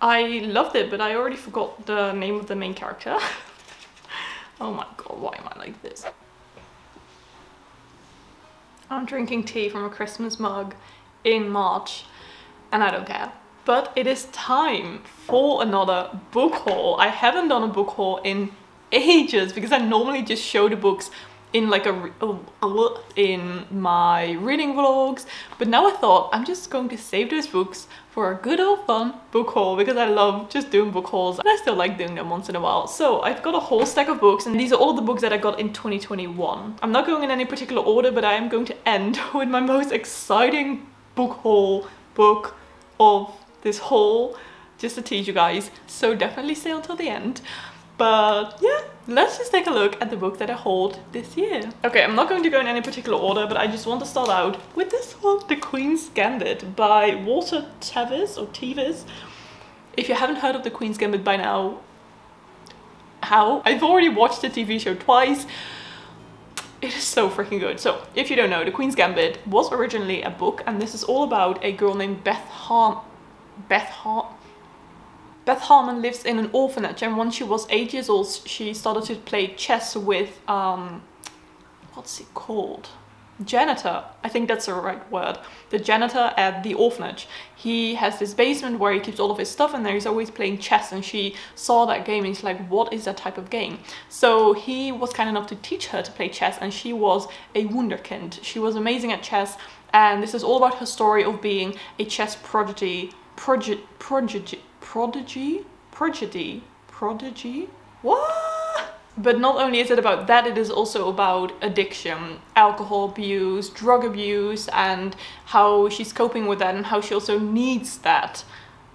I loved it, but I already forgot the name of the main character. Oh my god, why am I like this? I'm drinking tea from a Christmas mug in March and I don't care. But it is time for another book haul. I haven't done a book haul in ages because I normally just show the books in like in my reading vlogs, but now I thought I'm just going to save those books for a good old fun book haul because I love just doing book hauls and I still like doing them once in a while. So I've got a whole stack of books and these are all the books that I got in 2021. I'm not going in any particular order, but I am going to end with my most exciting book haul book of this haul, just to tease you guys, so definitely stay until the end. But yeah, let's just take a look at the book that I hauled this year. Okay, I'm not going to go in any particular order, but I just want to start out with this one, The Queen's Gambit by Walter Tevis or Tevis. If you haven't heard of The Queen's Gambit by now, how? I've already watched the TV show twice. It is so freaking good. So if you don't know, The Queen's Gambit was originally a book, and this is all about a girl named Beth Harmon lives in an orphanage, and once she was 8 years old, she started to play chess with, what's it called? Janitor. I think that's the right word. The janitor at the orphanage. He has this basement where he keeps all of his stuff, and there he's always playing chess, and she saw that game and she's like, what is that type of game? So he was kind enough to teach her to play chess, and she was a wunderkind. She was amazing at chess, and this is all about her story of being a chess prodigy. What? But not only is it about that, it is also about addiction, alcohol abuse, drug abuse, and how she's coping with that and how she also needs that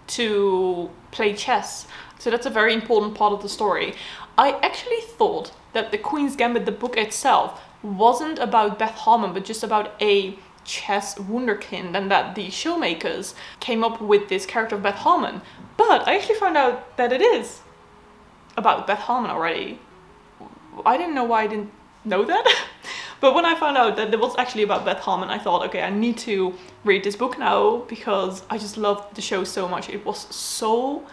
to play chess. So that's a very important part of the story. I actually thought that The Queen's Gambit, the book itself, wasn't about Beth Harmon, but just about a chess wunderkind, and that the showmakers came up with this character of Beth Harmon. But I actually found out that it is about Beth Harmon already. I didn't know why I didn't know that. But when I found out that it was actually about Beth Harmon, I thought, okay, I need to read this book now because I just loved the show so much. It was so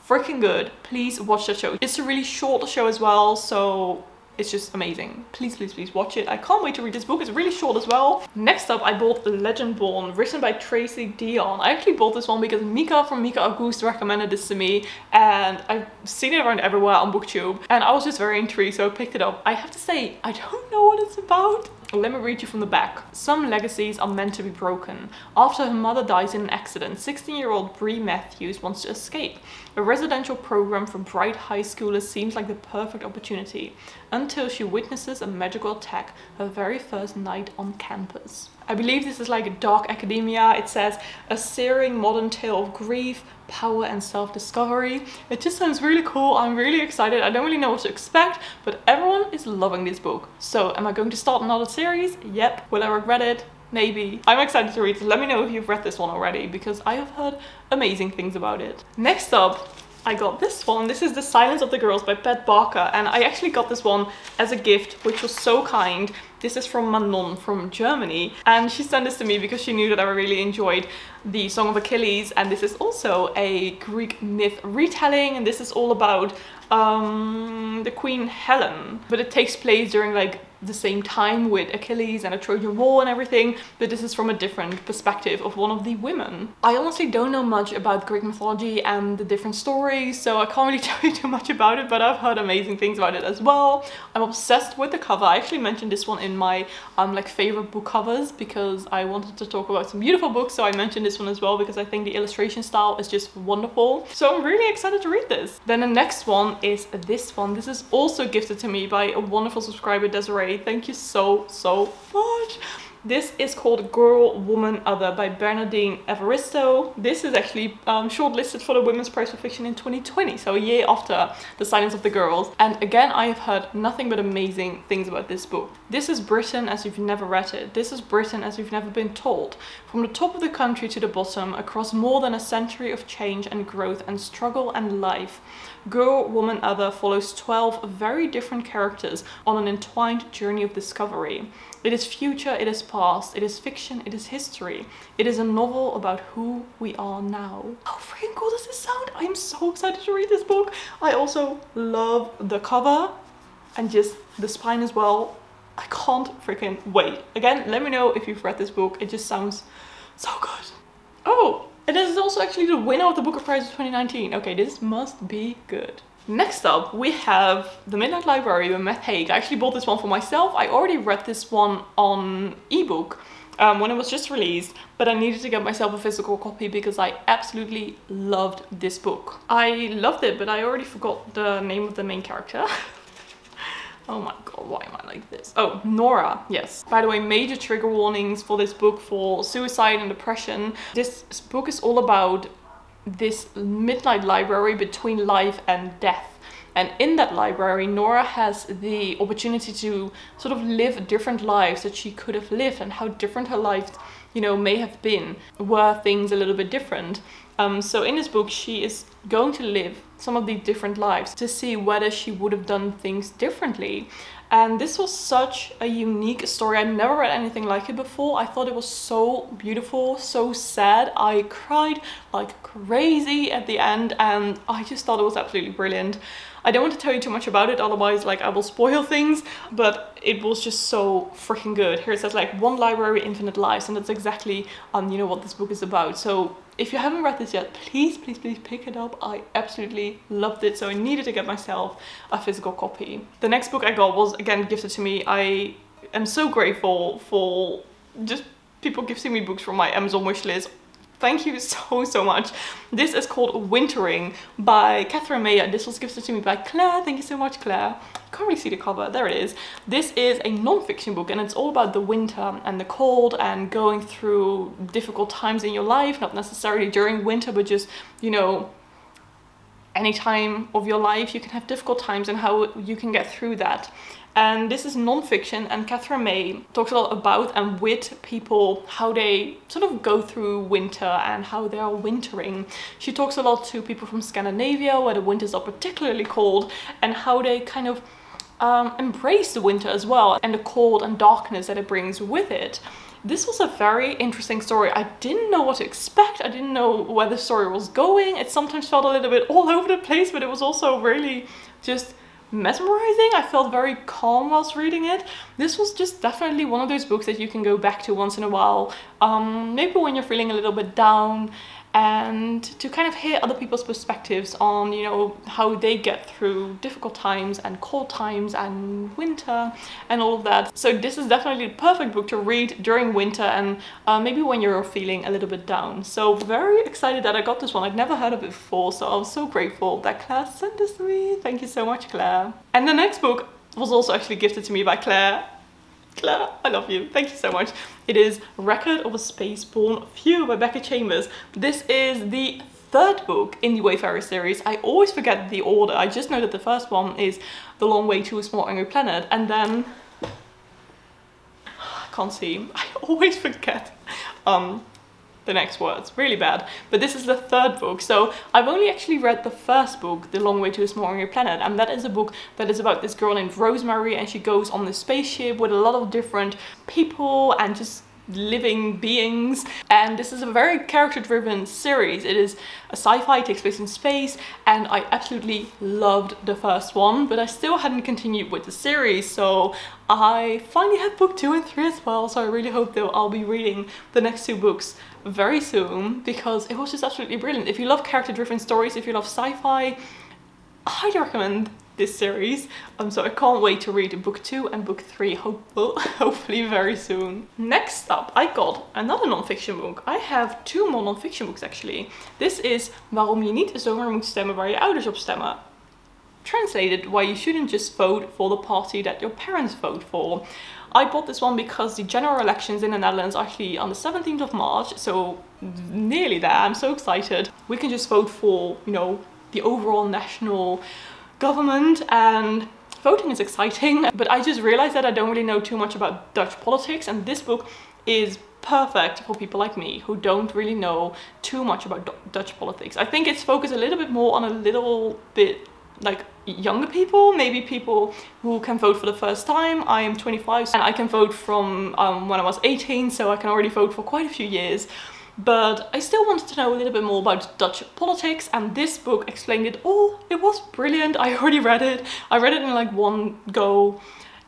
freaking good. Please watch the show. It's a really short show as well, so it's just amazing. Please, please, please watch it. I can't wait to read this book. It's really short as well. Next up, I bought Legendborn, written by Tracy Deonn. I actually bought this one because Mika from Mika August recommended this to me, and I've seen it around everywhere on BookTube, and I was just very intrigued, so I picked it up. I have to say, I don't know what it's about. Let me read you from the back. Some legacies are meant to be broken. After her mother dies in an accident, 16-year-old Bree Matthews wants to escape. A residential program for bright high schoolers seems like the perfect opportunity, until she witnesses a magical attack her very first night on campus. I believe this is like a dark academia. It says, a searing modern tale of grief, power and self-discovery. It just sounds really cool. I'm really excited. I don't really know what to expect, but everyone is loving this book. So am I going to start another series? Yep. Will I regret it? Maybe. I'm excited to read it. Let me know if you've read this one already, because I have heard amazing things about it. Next up, I got this one. This is The Silence of the Girls by Pat Barker, and I actually got this one as a gift, which was so kind. This is from Manon from Germany, and she sent this to me because she knew that I really enjoyed the Song of Achilles, and this is also a Greek myth retelling, and this is all about the Queen Helen, but it takes place during like the same time with Achilles and a Trojan War and everything, but this is from a different perspective of one of the women. I honestly don't know much about Greek mythology and the different stories, so I can't really tell you too much about it, but I've heard amazing things about it as well. I'm obsessed with the cover. I actually mentioned this one in my like favorite book covers because I wanted to talk about some beautiful books, so I mentioned this one as well because I think the illustration style is just wonderful. So I'm really excited to read this. Then the next one is this one. This is also gifted to me by a wonderful subscriber, Desiree. Thank you so much. This is called Girl, Woman, Other by Bernardine Evaristo. This is actually shortlisted for the Women's Prize for Fiction in 2020, so a year after The Silence of the Girls. And again, I have heard nothing but amazing things about this book. This is Britain as you've never read it. This is Britain as you've never been told. From the top of the country to the bottom, across more than a century of change and growth and struggle and life, Girl, Woman, Other follows 12 very different characters on an entwined journey of discovery. It is future, it is past, it is fiction, it is history. It is a novel about who we are now. How freaking cool does this sound? I'm so excited to read this book. I also love the cover and just the spine as well. I can't freaking wait. Again, let me know if you've read this book. It just sounds so good. Oh, and this is also actually the winner of the Booker Prize of 2019. Okay, this must be good. Next up, we have The Midnight Library by Matt Haig. I actually bought this one for myself. I already read this one on ebook when it was just released, but I needed to get myself a physical copy because I absolutely loved this book. I loved it, but I already forgot the name of the main character. Oh my god, why am I like this? Oh, Nora, yes. By the way, major trigger warnings for this book for suicide and depression. This book is all about this midnight library between life and death. And in that library, Nora has the opportunity to sort of live different lives that she could have lived, and how different her life, you know, may have been, were things a little bit different. So in this book, she is going to live some of these different lives to see whether she would have done things differently. And this was such a unique story. I'd never read anything like it before. I thought it was so beautiful, so sad. I cried like crazy at the end, and I just thought it was absolutely brilliant. I don't want to tell you too much about it, otherwise like I will spoil things, but it was just so freaking good. Here it says like one library, infinite lives, and that's exactly you know, what this book is about. So if you haven't read this yet, please, please, please pick it up. I absolutely loved it, so I needed to get myself a physical copy. The next book I got was again gifted to me. I am so grateful for just people gifting me books from my Amazon wishlist. Thank you so much. This is called Wintering by Catherine Mayer. This was gifted to me by Claire. Thank you so much, Claire. I can't really see the cover. There it is. This is a non-fiction book, and it's all about the winter and the cold and going through difficult times in your life, not necessarily during winter, but just, you know, any time of your life you can have difficult times and how you can get through that. And this is non-fiction, and Catherine May talks a lot about and with people how they sort of go through winter and how they are wintering. She talks a lot to people from Scandinavia, where the winters are particularly cold, and how they kind of embrace the winter as well, and the cold and darkness that it brings with it. This was a very interesting story. I didn't know what to expect. I didn't know where the story was going. It sometimes felt a little bit all over the place, but it was also really just mesmerizing. I felt very calm whilst reading it. This was just definitely one of those books that you can go back to once in a while, maybe when you're feeling a little bit down, and to kind of hear other people's perspectives on, you know, how they get through difficult times and cold times and winter and all of that. So this is definitely the perfect book to read during winter and maybe when you're feeling a little bit down. So very excited that I got this one. I'd never heard of it before, so I was so grateful that Claire sent this to me. Thank you so much, Claire. And the next book was also actually gifted to me by Claire. Claire, I love you. Thank you so much. It is Record of a Spaceborne Few by Becca Chambers. This is the third book in the Wayfarer series. I always forget the order. I just know that the first one is The Long Way to a Small Angry Planet, and then I can't see. I always forget the next words, really bad. But this is the third book, so I've only actually read the first book, The Long Way to a Small Angry Planet, and that is a book that is about this girl named Rosemary, and she goes on this spaceship with a lot of different people and just living beings. And this is a very character-driven series. It is a sci-fi, takes place in space, and I absolutely loved the first one, but I still hadn't continued with the series, so I finally have book 2 and 3 as well. So I really hope that I'll be reading the next 2 books very soon, because it was just absolutely brilliant. If you love character-driven stories, if you love sci-fi, I highly recommend this series. So I can't wait to read book 2 and book 3, hopefully very soon. Next up, I got another non-fiction book. I have 2 more non-fiction books actually. This is Waarom je niet zomaar moet stemmen waar je ouders op stemmen. Translated, why you shouldn't just vote for the party that your parents vote for. I bought this one because the general elections in the Netherlands are actually on the 17th of March, so nearly there. I'm so excited. We can just vote for, you know, the overall national government, and voting is exciting, but I just realized that I don't really know too much about Dutch politics, and this book is perfect for people like me who don't really know too much about Dutch politics. I think it's focused a little bit more on a little bit like younger people, maybe people who can vote for the first time. I am 25 and I can vote from when I was 18, so I can already vote for quite a few years. But I still wanted to know a little bit more about Dutch politics, and this book explained it all. It was brilliant. I already read it. I read it in like one go.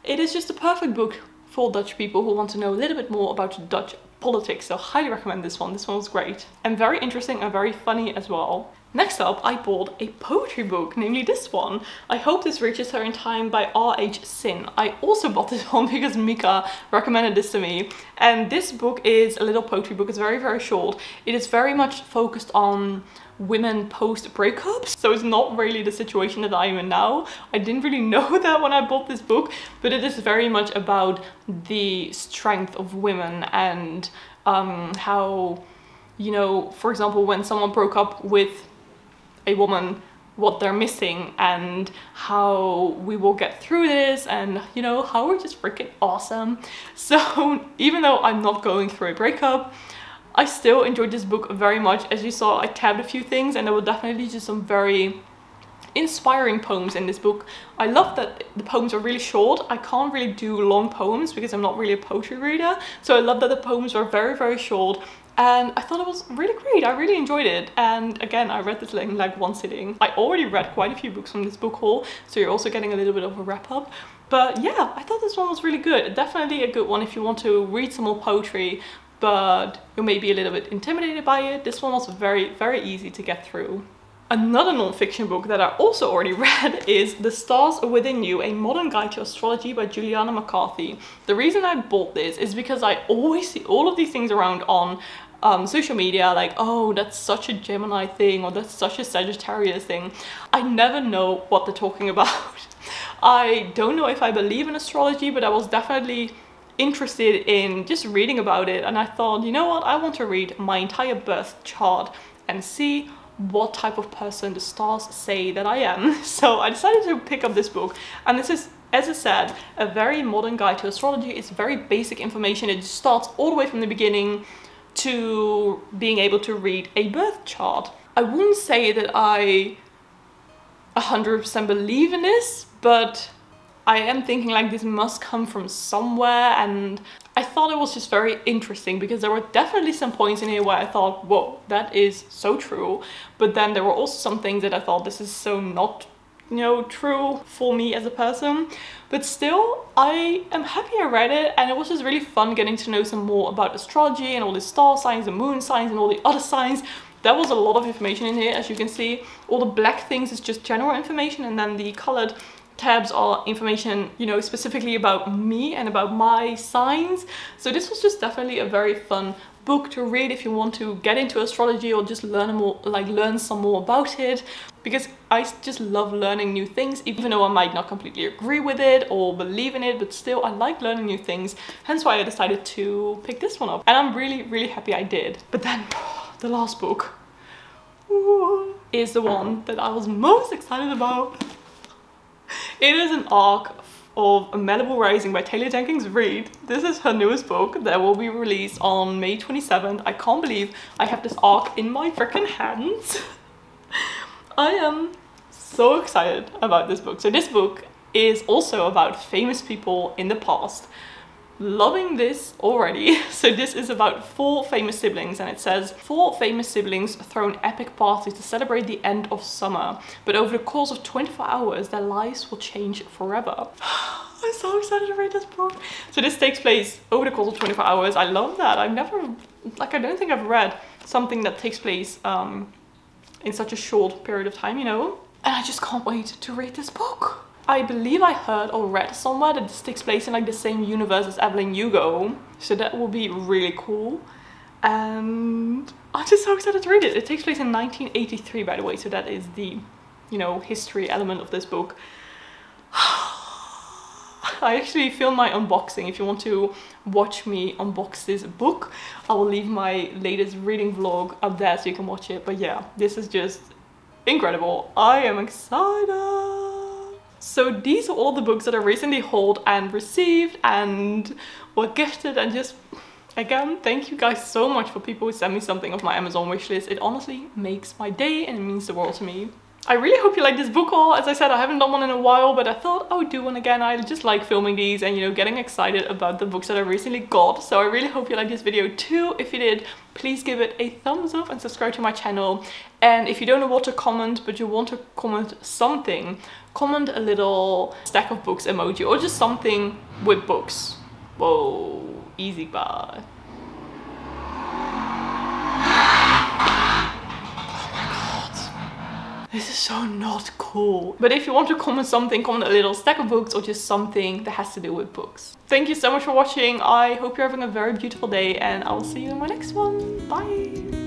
It is just a perfect book for Dutch people who want to know a little bit more about Dutch politics, so highly recommend this one. This one was great and very interesting and very funny as well. Next up, I bought a poetry book, namely this one. I Hope This Reaches Her in Time by R.H. Sin. I also bought this one because Mika recommended this to me. And this book is a little poetry book. It's very, very short. It is very much focused on women post breakups, so it's not really the situation that I am in now. I didn't really know that when I bought this book, but it is very much about the strength of women and how, you know, for example, when someone broke up with a woman, what they're missing and how we will get through this, and you know, how we're just freaking awesome. So even though I'm not going through a breakup, I still enjoyed this book very much. As you saw, I tabbed a few things and there were definitely just some very inspiring poems in this book. I love that the poems are really short. I can't really do long poems because I'm not really a poetry reader. So I love that the poems are very, very short. And I thought it was really great. I really enjoyed it. And again, I read this in like one sitting. I already read quite a few books from this book haul, so you're also getting a little bit of a wrap up. But yeah, I thought this one was really good. Definitely a good one if you want to read some more poetry, but you may be a little bit intimidated by it. This one was very, very easy to get through. Another non-fiction book that I also already read is The Stars Are Within You, A Modern Guide to Astrology by Juliana McCarthy. The reason I bought this is because I always see all of these things around on social media, like, oh, that's such a Gemini thing, or that's such a Sagittarius thing. I never know what they're talking about. I don't know if I believe in astrology, but I was definitely interested in just reading about it, and I thought, you know what, I want to read my entire birth chart and see what type of person the stars say that I am. So I decided to pick up this book, and this is, as I said, a very modern guide to astrology. It's very basic information. It starts all the way from the beginning to being able to read a birth chart. I wouldn't say that I 100% believe in this, but I am thinking like this must come from somewhere, and I thought it was just very interesting because there were definitely some points in here where I thought, whoa, that is so true. But then there were also some things that I thought, this is so not, you know, true for me as a person. But still, I am happy I read it, and it was just really fun getting to know some more about astrology and all the star signs, the moon signs, and all the other signs. There was a lot of information in here, as you can see. All the black things is just general information, and then the colored tabs are information, you know, specifically about me and about my signs. So this was just definitely a very fun book to read if you want to get into astrology or just learn some more about it, because I just love learning new things, even though I might not completely agree with it or believe in it, but still I like learning new things. Hence why I decided to pick this one up, and I'm really, really happy I did. But then the last book is the one that I was most excited about. It is an arc of Malibu Rising by Taylor Jenkins Reid. This is her newest book that will be released on May 27th. I can't believe I have this arc in my freaking hands. I am so excited about this book. So this book is also about famous people in the past. Loving this already. So this is about 4 famous siblings, and it says 4 famous siblings throw an epic party to celebrate the end of summer, but over the course of 24 hours their lives will change forever. I'm so excited to read this book. So this takes place over the course of 24 hours. I love that. I've never, like, I don't think I've read something that takes place in such a short period of time, you know? And I just can't wait to read this book. I believe I heard or read somewhere that this takes place in like the same universe as Evelyn Hugo. So that will be really cool. And I'm just so excited to read it. It takes place in 1983, by the way. So that is the, you know, history element of this book. I actually filmed my unboxing. If you want to watch me unbox this book, I will leave my latest reading vlog up there so you can watch it. But yeah, this is just incredible. I am excited. So these are all the books that I recently hauled and received and were gifted, and just, again, thank you guys so much for people who send me something off my Amazon wishlist. It honestly makes my day and it means the world to me. I really hope you like this book haul. As I said, I haven't done one in a while, but I thought I would do one again. I just like filming these and, you know, getting excited about the books that I recently got. So I really hope you like this video too. If you did, please give it a thumbs up and subscribe to my channel. And if you don't know what to comment, but you want to comment something, comment a little stack of books emoji or just something with books. Whoa, easy bye. This is so not cool. But if you want to comment something, comment a little stack of books or just something that has to do with books. Thank you so much for watching. I hope you're having a very beautiful day and I will see you in my next one. Bye.